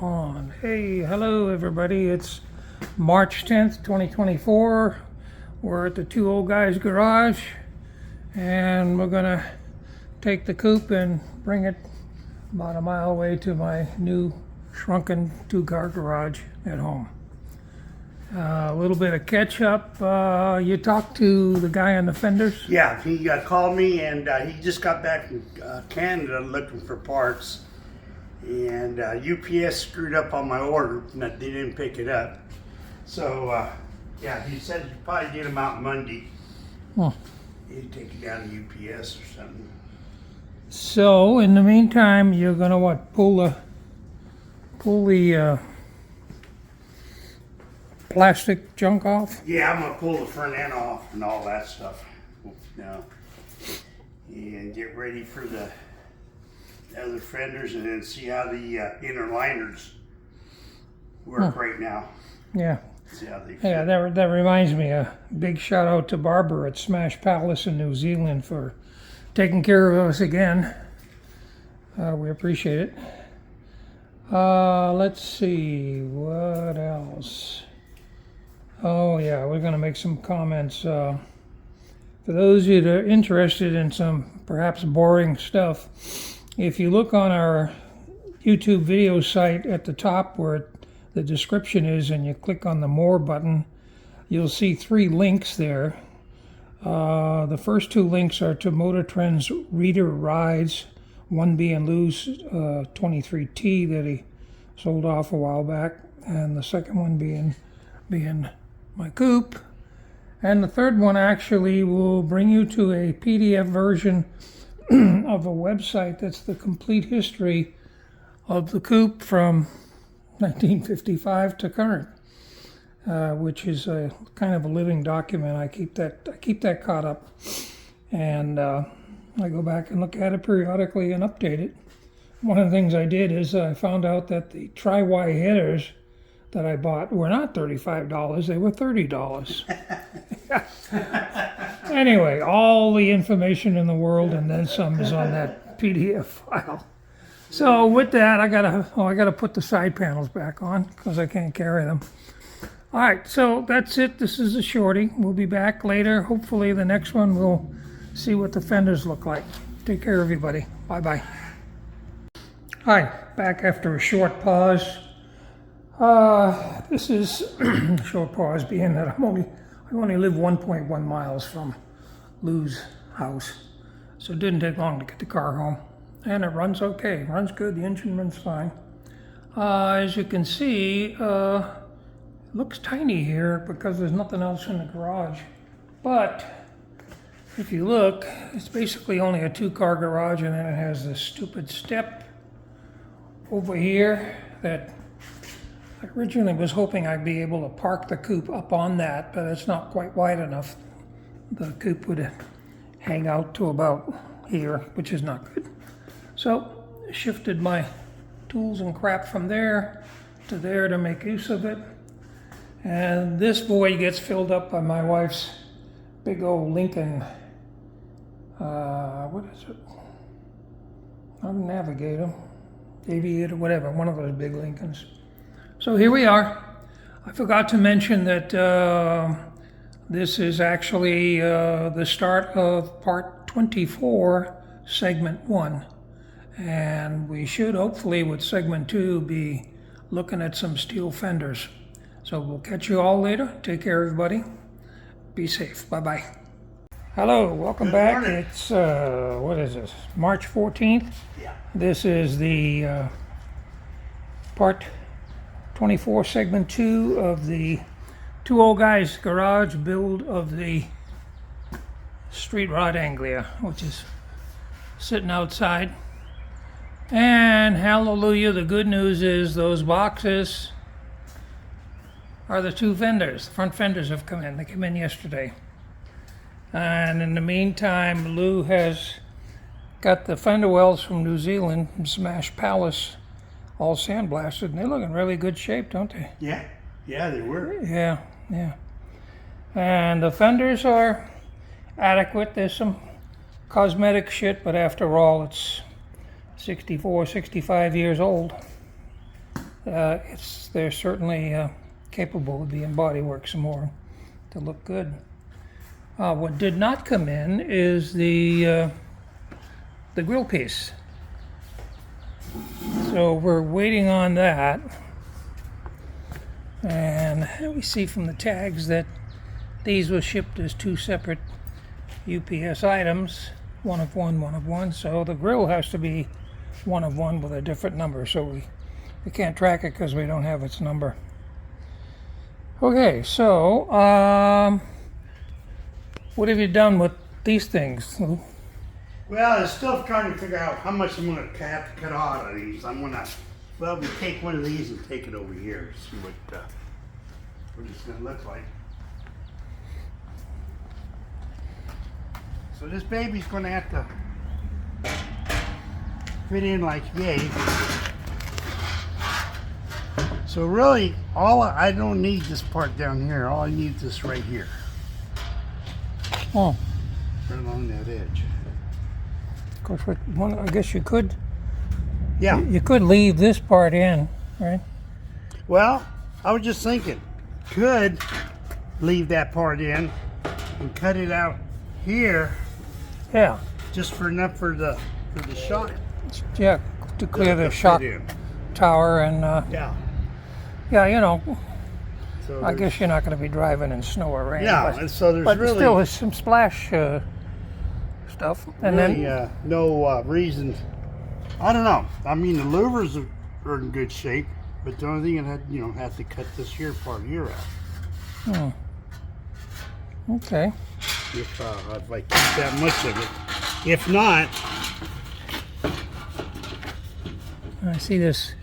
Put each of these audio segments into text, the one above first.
On. Hey, hello everybody. It's March 10th, 2024. We're at the Two Old Guys garage and we're gonna take the coupe and bring it about a mile away to my new shrunken two-car garage at home. A little bit of catch up. You talked to the guy on the fenders? Yeah, he called me and he just got back from Canada looking for parts. And UPS screwed up on my order, and they didn't pick it up. So, yeah, he said he'd probably get them out Monday. He'd take it down to UPS or something. So, in the meantime, you're gonna what? Pull the plastic junk off? Yeah, I'm gonna pull the front end off and all that stuff now, and get ready for the other fenders, and then see how the inner liners work right now. Yeah. See how they fit. Yeah, that reminds me. A big shout out to Barbara at Smash Palace in New Zealand for taking care of us again. We appreciate it. Let's see, what else? Oh yeah, we're going to make some comments. For those of you that are interested in some perhaps boring stuff, if you look on our YouTube video site at the top where the description is and you click on the More button, you'll see 3 links there. The first 2 links are to Motor Trend's Reader Rides, one being Lou's 23T that he sold off a while back, and the second one being my coupe. And the third one actually will bring you to a PDF version of a website that's the complete history of the coupe from 1955 to current, which is a kind of a living document. I keep that caught up, and I go back and look at it periodically and update it. One of the things I did is I found out that the tri-Y headers that I bought were not $35, they were $30. Anyway, all the information in the world and then some is on that PDF file. So with that, I gotta put the side panels back on because I can't carry them. All right, so that's it. This is a shorty. We'll be back later. Hopefully the next one we'll see what the fenders look like. Take care, everybody. Bye-bye. Hi, back after a short pause. This is a short pause being that I only live 1.1 miles from Lou's house, so it didn't take long to get the car home, and it runs okay. It runs good. The engine runs fine. As you can see, it looks tiny here because there's nothing else in the garage, but if you look, it's basically only a 2-car garage, and then it has this stupid step over here that I originally was hoping I'd be able to park the coupe up on that, but it's not quite wide enough. The coupe would hang out to about here, which is not good. So shifted my tools and crap from there to make use of it. And this boy gets filled up by my wife's big old Lincoln, what is it? Not a Navigator, Aviator, whatever, one of those big Lincolns. So here we are. I forgot to mention that this is actually the start of part 24, segment 1. And we should hopefully with segment 2 be looking at some steel fenders. So we'll catch you all later. Take care, everybody. Be safe. Bye-bye. Hello, welcome back. Morning. It's, what is this, March 14th? Yeah. This is the part 24, segment 2 of the Two Old Guys garage build of the Street Rod Anglia, which is sitting outside. And hallelujah, the good news is those boxes are the 2 fenders. The front fenders have come in. They came in yesterday. And in the meantime, Lou has got the fender wells from New Zealand, from Smash Palace, all sandblasted, and they look in really good shape, don't they? Yeah, they were. Yeah. And the fenders are adequate. There's some cosmetic shit, but after all, it's 64, 65 years old. they're certainly capable of being bodywork some more to look good. What did not come in is the grill piece. So we're waiting on that. And we see from the tags that these were shipped as 2 separate UPS items, one of one. So the grill has to be one of one with a different number. So we can't track it because we don't have its number. Okay, so what have you done with these things? Well, I'm still trying to figure out how much I'm going to have to cut out of these. Well, we take one of these and take it over here, see what it's going to look like. So this baby's going to have to fit in like yay. So really, I don't need this part down here. All I need is this right here. Oh, Right along that edge. of course, I guess you could. Yeah. You could leave this part in, right? Well, I was just thinking, could leave that part in and cut it out here. Yeah. Just for enough for the shot. Yeah, to clear the shock tower and Yeah. yeah, you know, So I guess you're not going to be driving in snow or rain. Yeah, but, and so there's but really still there's some splash stuff, and really, then no reason. I don't know. I mean, the louvers are in good shape, but the only thing I have to cut this here part here out. Okay. If I keep that much of it. If not, I see there's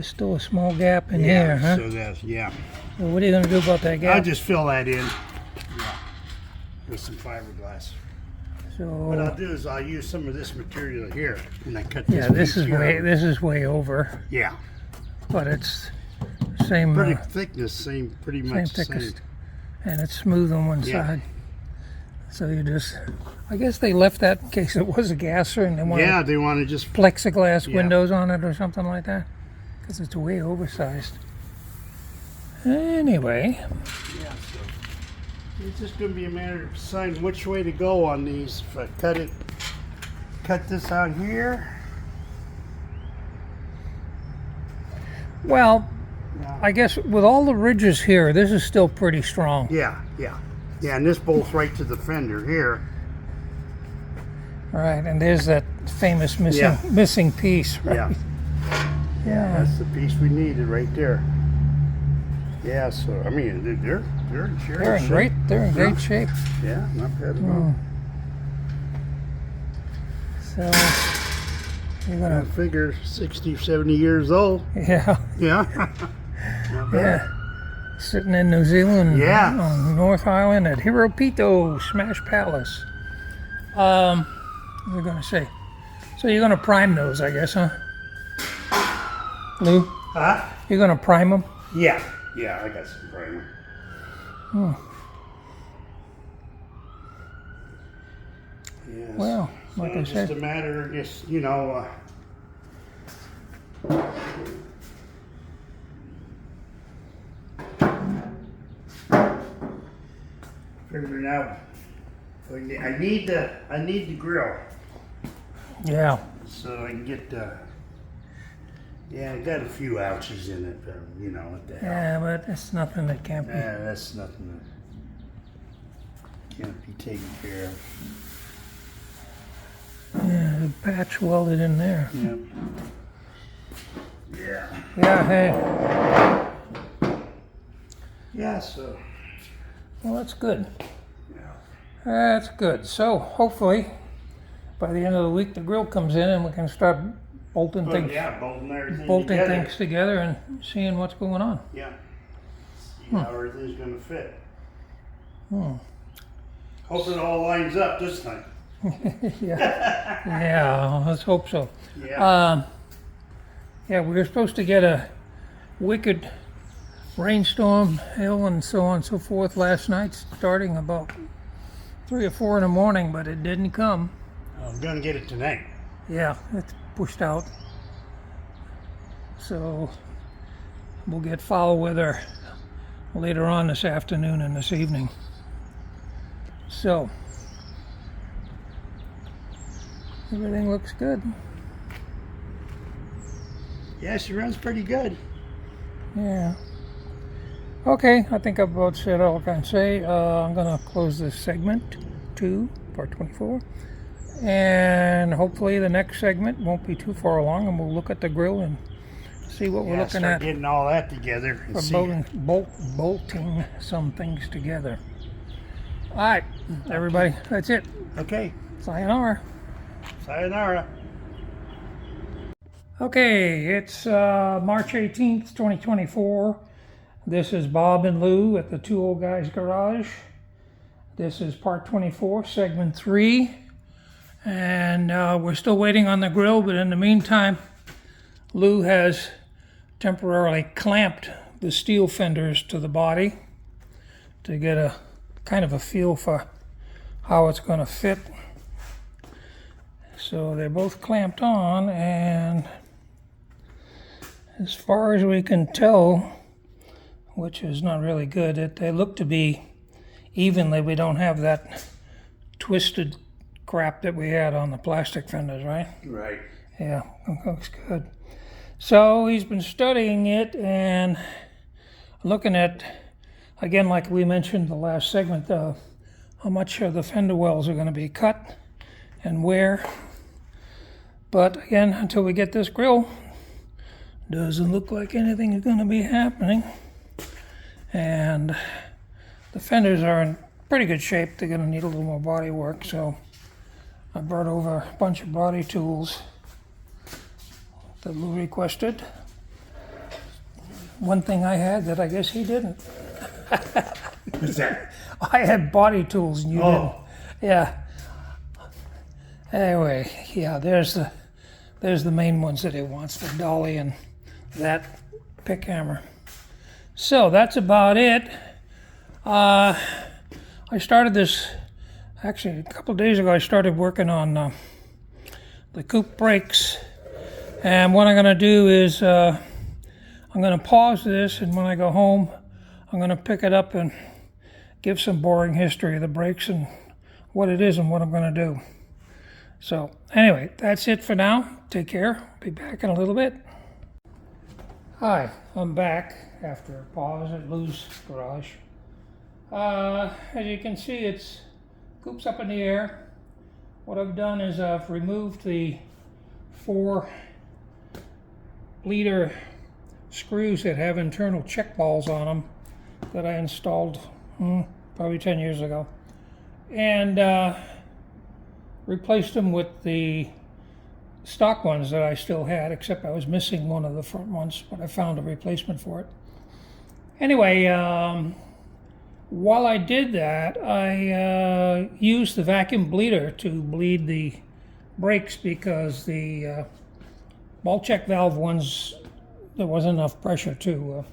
still a small gap in yeah. here, huh? So that's Well, what are you going to do about that gap? I'll just fill that in. Yeah. With some fiberglass. What I'll So do is I'll use some of this material here, and I cut this. yeah, this piece is here. this is way over, Yeah. but it's same Pretty thickness, pretty same much thickest, and it's smooth on one Yeah. side. So you just, I guess they left that in case it was a gasser and they wanted Yeah, they want to just. plexiglass Yeah. windows on it or something like that, because it's way oversized. Anyway, Yeah, so it's just going to be a matter of deciding which way to go on these. If I cut this out here. well, Yeah. I guess with all the ridges here, this is still pretty strong. Yeah, and this bolts right to the fender here. All right, and there's that famous missing piece, right? Yeah, Yeah. that's the piece we needed right there. Yeah, so I mean they're in shape. They're in great Yeah. shape. Yeah, not bad at all. So you're I gonna, figure 60, 70 years old. yeah, Yeah. Not bad. yeah. Sitting in New Zealand, Yeah. on North Island at Hiropito Smash Palace. What was I gonna say? So you're gonna prime those, I guess, huh? Lou, Huh? you're gonna prime them? Yeah, I got some primer. Yes. Well, like So I just said, a matter of just, figuring out. I need the grill yeah. so I can get. Yeah, I got a few ouches in it, but what the hell. Yeah, but it's nothing that can't be. Yeah, that's nothing that can't be taken care of. Yeah, the patch welded in there. Yep. Yeah. Yeah, hey. Yeah, so. Well, that's good. Yeah. That's good. So hopefully, by the end of the week, the grill comes in and we can start bolting But things, yeah, bolting everything bolting together. things together and seeing what's going on. Yeah. See how everything's gonna fit. Hope it all lines up this time. Yeah. Yeah. Let's hope so. Yeah. Yeah, we were supposed to get a wicked rainstorm, hail, and so on and so forth last night, starting about 3 or 4 in the morning, but it didn't come. I'm gonna get it tonight. Yeah, it's pushed out. So we'll get foul weather later on this afternoon and this evening. So, everything looks good. Yeah, she runs pretty good. Yeah. Okay, I think I've about said all I can say. I'm going to close this segment 2, part 24. And hopefully the next segment won't be too far along, and we'll look at the grill and see what we're looking start at. Getting all that together. And For bolting some things together. All right, everybody, that's it. Okay. Sayonara. Sayonara. Okay, it's March 18th, 2024. This is Bob and Lou at the Two Old Guys Garage. This is part 24, segment 3. And we're still waiting on the grill, but in the meantime, Lou has temporarily clamped the steel fenders to the body to get a kind of a feel for how it's going to fit. So they're both clamped on, and as far as we can tell, which is not really good, they look to be evenly. We don't have that twisted crap that we had on the plastic fenders, right? Right. Yeah, it looks good. So he's been studying it and looking at, again, like we mentioned the last segment, how much of the fender wells are going to be cut and where. But again, until we get this grill, doesn't look like anything is going to be happening. And the fenders are in pretty good shape. They're going to need a little more body work, so I brought over a bunch of body tools that Lou requested. One thing I had that I guess he didn't. What's that? I had body tools and you didn't. Yeah. Anyway, yeah, there's the main ones that he wants, the dolly and that pick hammer. So that's about it. I started this, actually a couple of days ago, I started working on the coupe brakes. And what I'm going to do is I'm going to pause this, and when I go home, I'm going to pick it up and give some boring history of the brakes and what it is and what I'm going to do. So anyway, that's it for now. Take care. Be back in a little bit. Hi, I'm back after a pause at Lou's garage. As you can see, it's coupe's up in the air. What I've done is I've removed the 4 bleeder screws that have internal check balls on them that I installed probably 10 years ago, and replaced them with the stock ones that I still had, except I was missing one of the front ones, but I found a replacement for it. Anyway, while I did that, I used the vacuum bleeder to bleed the brakes because the ball check valve ones, there wasn't enough pressure to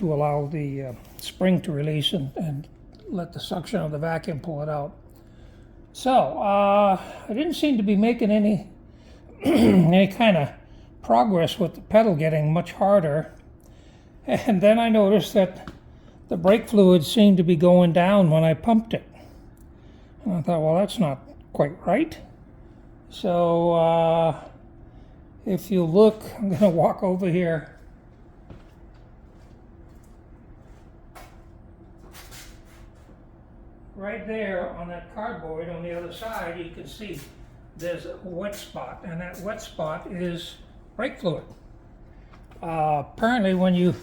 allow the spring to release and let the suction of the vacuum pull it out. So I didn't seem to be making any any kind of progress with the pedal getting much harder, and then I noticed that the brake fluid seemed to be going down when I pumped it, and I thought, well, that's not quite right. So if you look, I'm going to walk over here. Right there on that cardboard on the other side, you can see there's a wet spot, and that wet spot is brake fluid. Apparently when you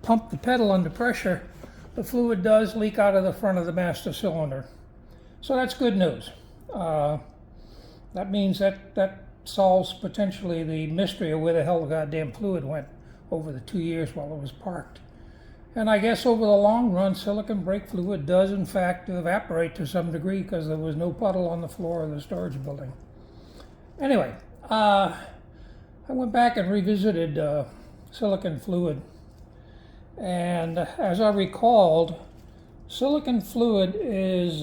pump the pedal under pressure, the fluid does leak out of the front of the master cylinder. So that's good news. That means that solves potentially the mystery of where the hell the goddamn fluid went over the 2 years while it was parked. And I guess over the long run, silicon brake fluid does in fact evaporate to some degree because there was no puddle on the floor of the storage building. Anyway, I went back and revisited silicon fluid. And as I recalled, silicon fluid is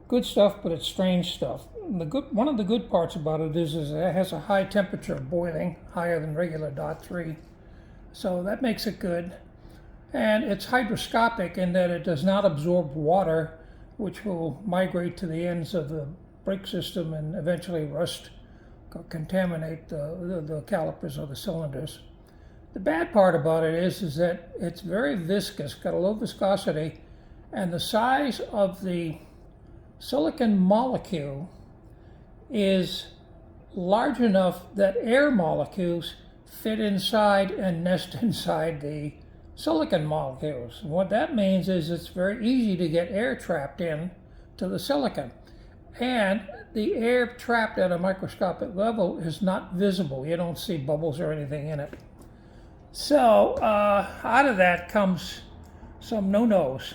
good stuff, but it's strange stuff. One of the good parts about it is it has a high temperature of boiling, higher than regular .3. So that makes it good. And it's hydroscopic in that it does not absorb water, which will migrate to the ends of the brake system and eventually rust, contaminate the calipers or the cylinders. The bad part about it is that it's very viscous, got a low viscosity, and the size of the silicon molecule is large enough that air molecules fit inside and nest inside the silicon molecules. And what that means is it's very easy to get air trapped in to the silicon. And the air trapped at a microscopic level is not visible. You don't see bubbles or anything in it. So out of that comes some no-nos.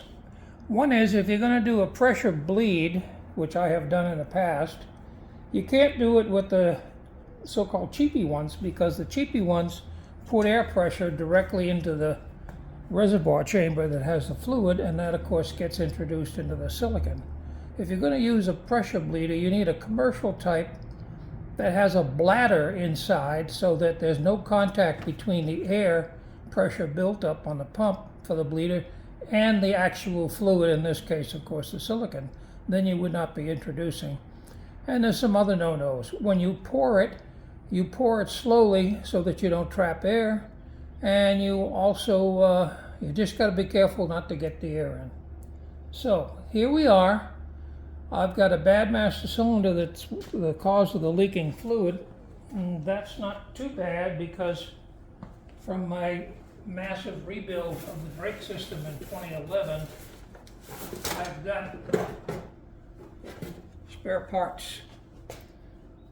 One is, if you're going to do a pressure bleed, which I have done in the past, you can't do it with the so-called cheapy ones, because the cheapy ones put air pressure directly into the reservoir chamber that has the fluid, and that of course gets introduced into the silicon. If you're going to use a pressure bleeder, you need a commercial type that has a bladder inside so that there's no contact between the air pressure built up on the pump for the bleeder and the actual fluid, in this case of course the silicon. Then you would not be introducing. And there's some other no-nos. When you pour it slowly so that you don't trap air, and you also you just got to be careful not to get the air in. So here we are. I've got a bad master cylinder that's the cause of the leaking fluid. And that's not too bad, because from my massive rebuild of the brake system in 2011, I've got spare parts.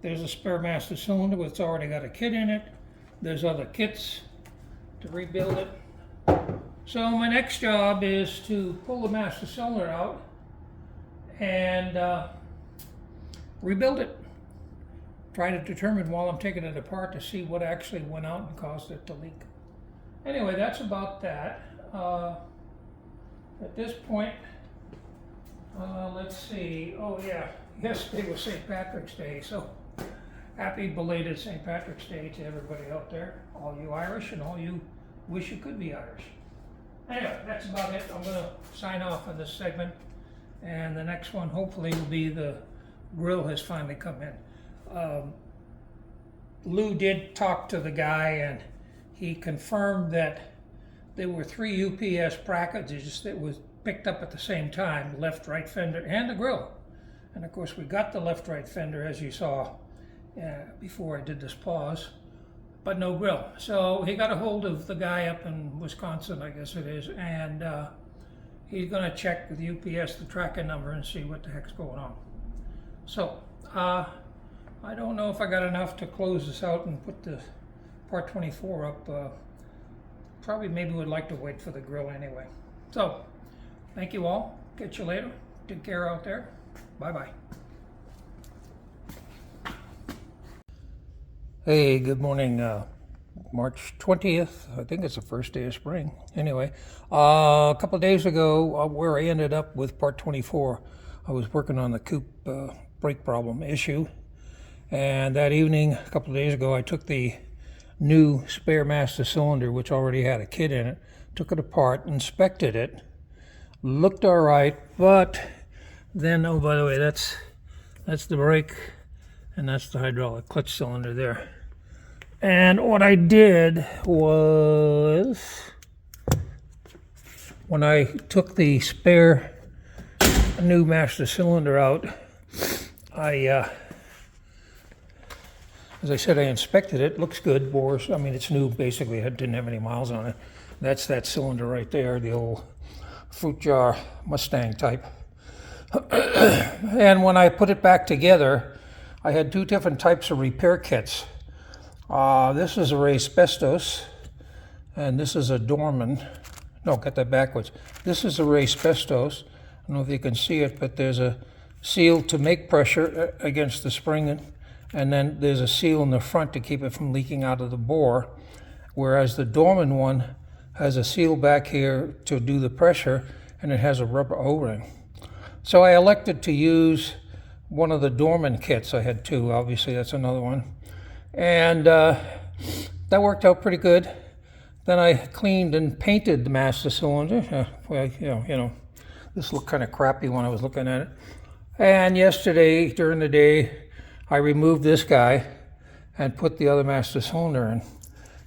There's a spare master cylinder that's already got a kit in it. There's other kits to rebuild it. So my next job is to pull the master cylinder out and rebuild it. Try to determine while I'm taking it apart to see what actually went out and caused it to leak. Anyway, that's about that. At this point, let's see. Oh yeah, yesterday was St. Patrick's Day, so happy belated St. Patrick's Day to everybody out there, all you Irish and all you wish you could be Irish. Anyway, that's about it. I'm going to sign off on this segment, and the next one hopefully will be the grill has finally come in. Lou did talk to the guy, and he confirmed that there were 3 UPS packages that was picked up at the same time, left, right fender, and the grill. And of course we got the left, right fender, as you saw before I did this pause, but no grill. So he got a hold of the guy up in Wisconsin, I guess it is, and he's going to check with UPS the tracking number and see what the heck's going on. So I don't know if I got enough to close this out and put the part 24 up. Probably maybe would like to wait for the grill anyway. So thank you all. Catch you later. Take care out there. Bye-bye. Hey, good morning. March 20th. I think it's the first day of spring. Anyway, a couple of days ago, where I ended up with part 24, I was working on the coupe brake problem issue. And that evening, a couple of days ago, I took the new spare master cylinder, which already had a kit in it, took it apart, inspected it, looked all right, but then, oh, by the way, that's the brake, and that's the hydraulic clutch cylinder there. And what I did was, when I took the spare new master cylinder out, as I said, I inspected it. Looks good, bores. I mean, it's new, basically. It didn't have any miles on it. That's that cylinder right there, the old fruit jar Mustang type. And when I put it back together, I had 2 different types of repair kits. This is a asbestos, and this is a Dorman. No, got that backwards. This is a asbestos. I don't know if you can see it, but there's a seal to make pressure against the spring, and then there's a seal in the front to keep it from leaking out of the bore, whereas the Dorman one has a seal back here to do the pressure, and it has a rubber O-ring. So I elected to use one of the Dorman kits. I had 2, obviously that's another one. And that worked out pretty good. Then I cleaned and painted the master cylinder. Well, this looked kind of crappy when I was looking at it. And yesterday, during the day, I removed this guy and put the other master cylinder in.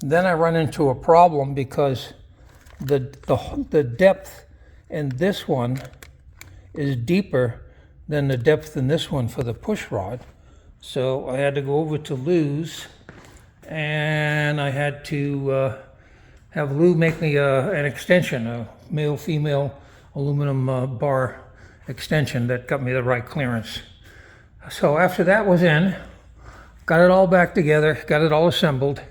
Then I run into a problem because the depth in this one is deeper than the depth in this one for the push rod. So I had to go over to Lou's, and I had to have Lou make me an extension, a male-female aluminum bar extension that got me the right clearance. So after that was in, got it all back together, got it all assembled.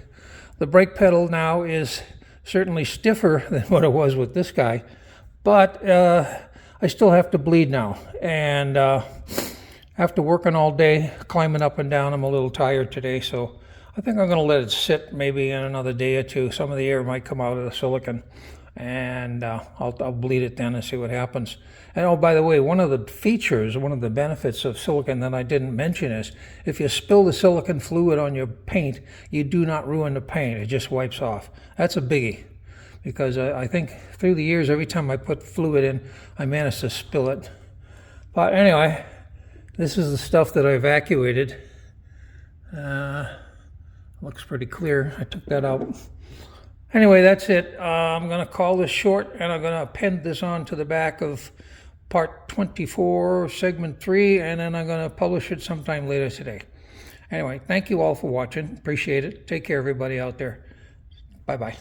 The brake pedal now is certainly stiffer than what it was with this guy, but I still have to bleed now. And after working all day, climbing up and down, I'm a little tired today, so I think I'm going to let it sit maybe in another day or two. Some of the air might come out of the silicon, and I'll bleed it then and see what happens. And oh, by the way, one of the features, one of the benefits of silicon that I didn't mention is if you spill the silicon fluid on your paint, you do not ruin the paint. It just wipes off. That's a biggie, because I think through the years, every time I put fluid in, I managed to spill it. But anyway, this is the stuff that I evacuated. Looks pretty clear. I took that out. Anyway, that's it. I'm going to call this short, and I'm going to append this on to the back of part 24, segment 3, and then I'm going to publish it sometime later today. Anyway, thank you all for watching. Appreciate it. Take care, everybody out there. Bye-bye.